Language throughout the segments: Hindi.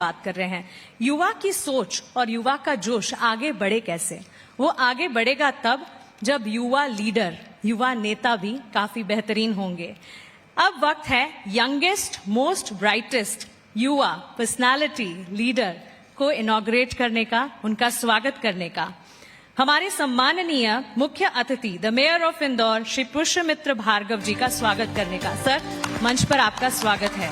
बात कर रहे हैं। युवा की सोच और युवा का जोश आगे बढ़े कैसे? वो आगे बढ़ेगा तब जब युवा लीडर, युवा नेता भी काफी बेहतरीन होंगे। अब वक्त है यंगेस्ट मोस्ट ब्राइटेस्ट युवा पर्सनालिटी लीडर को इनॉग्रेट करने का, उनका स्वागत करने का। हमारे सम्माननीय मुख्य अतिथि the mayor of Indore Shri Pushyamitra Bhargav ji का स्वागत करने का। सर, मंच पर आपका स्वागत है।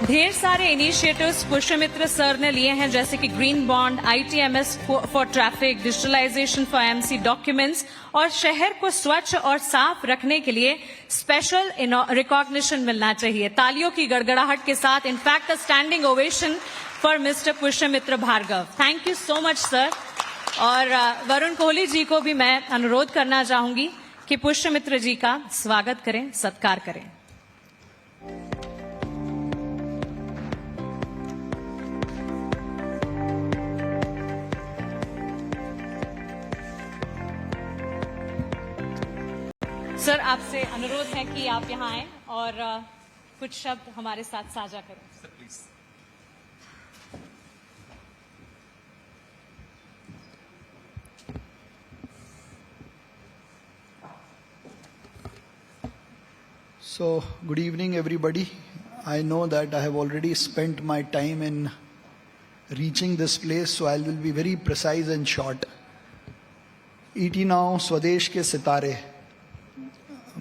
ढेर सारे इनिशिएटिव्स पुष्यमित्र सर ने लिए हैं, जैसे कि green bond, ITMS for traffic, digitalization for MC documents, और शहर को स्वच्छ और साफ रखने के लिए स्पेशल रिकॉग्निशन मिलना चाहिए। तालियों की गड़गड़ाहट के साथ, in fact a standing ovation for mister Pushyamitra Bhargav. Thank you so much sir. और वरुण कोहली जी को भी मैं अनुरोध करना चाहूंगी कि पुष्यमित्र जी का स्वागत करें, सत्कार करें। सर, आपसे अनुरोध है कि आप यहां आएं और कुछ शब्द हमारे साथ साझा करें। Sir please. So, good evening everybody. I know that I have already spent my time in reaching this place, so I will be very precise and short. ET Now, स्वदेश के सितारे।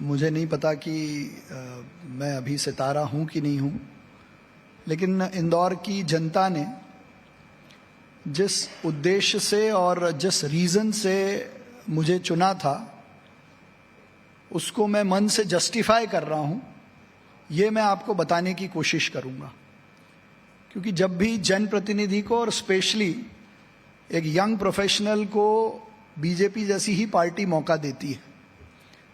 मुझे नहीं पता कि मैं अभी सितारा हूं कि नहीं हूं, लेकिन इंदौर की जनता ने जिस उद्देश्य से और जिस रीज़न से मुझे चुना था, उसको मैं मन से जस्टिफाई कर रहा हूं। ये मैं आपको बताने की कोशिश करूंगा, क्योंकि जब भी जनप्रतिनिधि को और स्पेशली एक यंग प्रोफेशनल को बीजेपी जैसी ही पार्टी मौका देती है,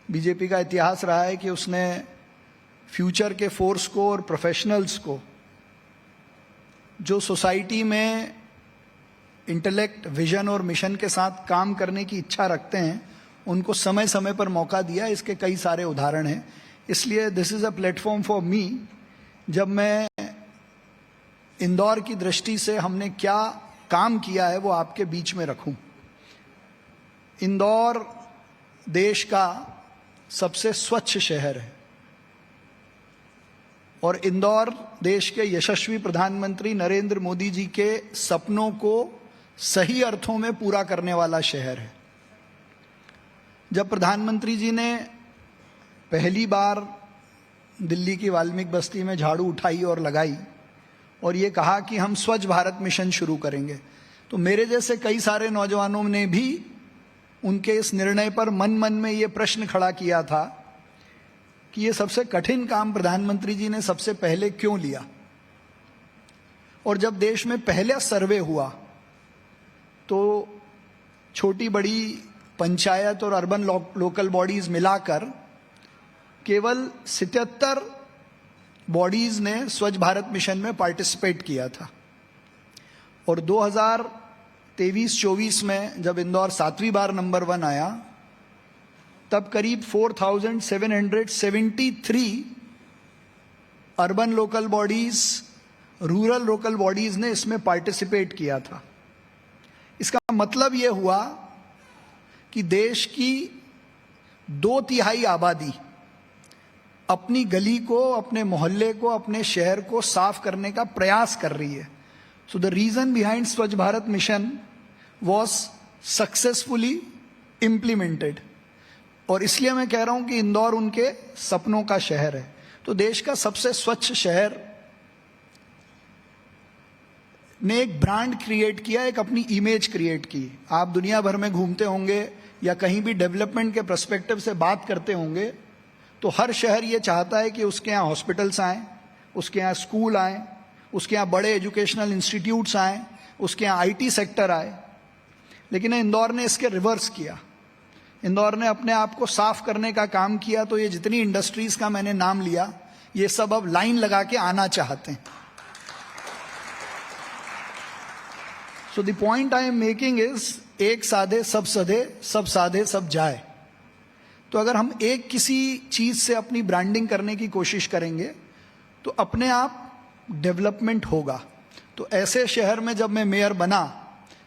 बीजेपी का इतिहास रहा है कि उसने फ्यूचर के फोर्स को और प्रोफेशनल्स को, जो सोसाइटी में इंटेलेक्ट, विजन और मिशन के साथ काम करने की इच्छा रखते हैं, उनको समय समय पर मौका दिया। इसके कई सारे उदाहरण हैं। इसलिए this is a platform for me, जब मैं इंदौर की दृष्टि से हमने क्या काम किया है वो आपके बीच में रखूं। इंदौर देश का सबसे स्वच्छ शहर है और इंदौर देश के यशस्वी प्रधानमंत्री नरेंद्र मोदी जी के सपनों को सही अर्थों में पूरा करने वाला शहर है। जब प्रधानमंत्री जी ने पहली बार दिल्ली की वाल्मीकि बस्ती में झाड़ू उठाई और लगाई और ये कहा कि हम स्वच्छ भारत मिशन शुरू करेंगे, तो मेरे जैसे कई सारे नौजवानों ने भी उनके इस निर्णय पर मन में ये प्रश्न खड़ा किया था कि ये सबसे कठिन काम प्रधानमंत्री जी ने सबसे पहले क्यों लिया। और जब देश में पहला सर्वे हुआ तो छोटी बड़ी पंचायत और अर्बन लोकल बॉडीज मिलाकर केवल 77 बॉडीज ने स्वच्छ भारत मिशन में पार्टिसिपेट किया था। और 2023-24 में जब इंदौर 7वीं बार नंबर 1 आया, तब करीब 4773 urban local bodies, rural local bodies ने इसमें पार्टिसिपेट किया था। इसका मतलब यह हुआ कि देश की 2/3 आबादी अपनी गली को, अपने मोहल्ले को, अपने शहर को साफ करने का प्रयास कर रही है। So the reason behind Swachh Bharat mission was successfully implemented. और इसलिए मैं कह रहा हूं कि इंदौर उनके सपनों का शहर है। तो देश का सबसे स्वच्छ शहर ने एक ब्रांड क्रिएट किया, एक अपनी इमेज क्रिएट की। आप दुनिया भर में घूमते होंगे या कहीं भी डेवलपमेंट के पर्सपेक्टिव से बात करते होंगे, तो हर शहर ये चाहता है कि उसके यहाँ हॉस्पिटल्स आए, उसके यहाँ स्कूल आए, उसके यहाँ बड़े एजुकेशनल इंस्टीट्यूट्स आए, उसके यहाँ IT सेक्टर आए। लेकिन इंदौर ने इसके रिवर्स किया। इंदौर ने अपने आप को साफ करने का काम किया। तो ये जितनी इंडस्ट्रीज का मैंने नाम लिया, ये सब अब लाइन लगा के आना चाहते हैं। So the point I am making is, एक साधे सब सधे, सब साधे सब जाए। तो अगर हम एक किसी चीज से अपनी ब्रांडिंग करने की कोशिश करेंगे तो अपने आप डेवलपमेंट होगा। तो ऐसे शहर में जब मैं मेयर बना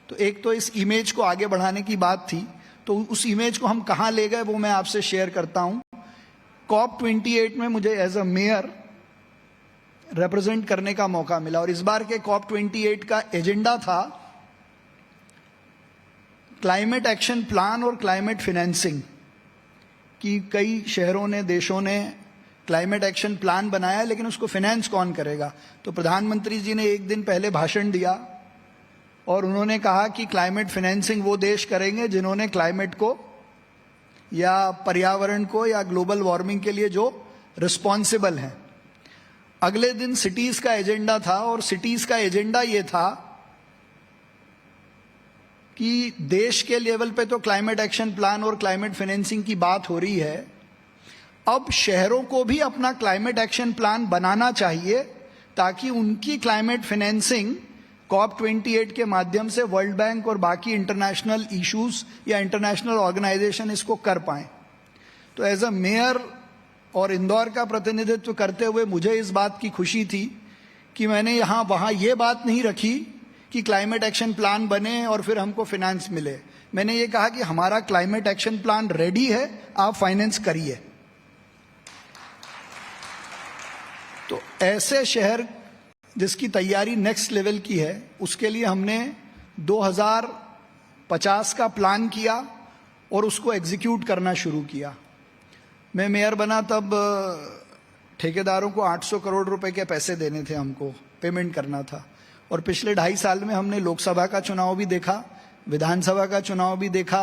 तो एक तो इस इमेज को आगे बढ़ाने की बात थी, तो उस इमेज को हम कहां ले गए वो मैं आपसे शेयर करता हूं। COP28 में मुझे एज अ मेयर रिप्रेजेंट करने का मौका मिला और इस बार के COP28 का एजेंडा था क्लाइमेट एक्शन प्लान और क्लाइमेट फाइनेंसिंग कि कई शहरों ने, देशों ने क्लाइमेट एक्शन प्लान बनाया, लेकिन उसको फाइनेंस कौन करेगा। तो प्रधानमंत्री जी ने एक दिन पहले भाषण दिया और उन्होंने कहा कि क्लाइमेट फाइनेंसिंग वो देश करेंगे जिन्होंने क्लाइमेट को या पर्यावरण को या ग्लोबल वार्मिंग के लिए जो रिस्पॉन्सिबल हैं। अगले दिन सिटीज का एजेंडा था और सिटीज का एजेंडा ये था कि देश के लेवल पे तो क्लाइमेट एक्शन प्लान और क्लाइमेट फाइनेंसिंग की बात हो रही है, अब शहरों को भी अपना क्लाइमेट एक्शन प्लान बनाना चाहिए ताकि उनकी क्लाइमेट फाइनेंसिंग COP28 के माध्यम से वर्ल्ड बैंक और बाकी इंटरनेशनल इश्यूज या इंटरनेशनल ऑर्गेनाइजेशन इसको कर पाए। तो एज अ मेयर और इंदौर का प्रतिनिधित्व करते हुए मुझे इस बात की खुशी थी कि मैंने यहां वहां ये बात नहीं रखी कि क्लाइमेट एक्शन प्लान बने और फिर हमको फाइनेंस मिले। मैंने ये कहा कि हमारा क्लाइमेट एक्शन प्लान रेडी है, आप फाइनेंस करिए। तो ऐसे शहर जिसकी तैयारी नेक्स्ट लेवल की है, उसके लिए हमने 2050 का प्लान किया और उसको एग्जीक्यूट करना शुरू किया। मैं मेयर बना तब ठेकेदारों को 800 करोड़ रुपए के पैसे देने थे, हमको पेमेंट करना था। और पिछले 2.5 साल में हमने लोकसभा का चुनाव भी देखा, विधानसभा का चुनाव भी देखा,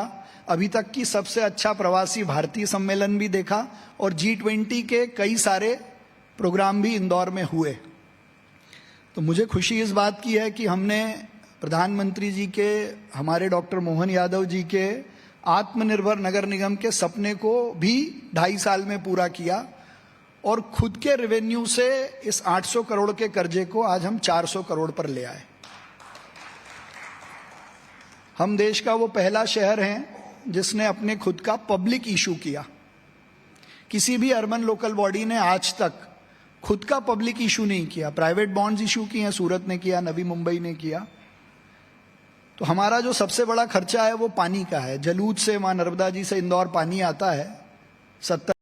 अभी तक की सबसे अच्छा प्रवासी भारतीय सम्मेलन भी देखा और G20 के कई सारे प्रोग्राम भी इंदौर में हुए। तो मुझे खुशी इस बात की है कि हमने प्रधानमंत्री जी के, हमारे डॉक्टर मोहन यादव जी के आत्मनिर्भर नगर निगम के सपने को भी 2.5 साल में पूरा किया और खुद के रेवेन्यू से इस 800 करोड़ के कर्जे को आज हम 400 करोड़ पर ले आए। हम देश का वो पहला शहर हैं जिसने अपने खुद का पब्लिक इशू किया। किसी भी अर्बन लोकल बॉडी ने आज तक खुद का पब्लिक इशू नहीं किया। प्राइवेट बॉन्ड्स इशू किए हैं, सूरत ने किया, नवी मुंबई ने किया। तो हमारा जो सबसे बड़ा खर्चा है वो पानी का है। जलूद से, मां नर्मदा जी से इंदौर पानी आता है 70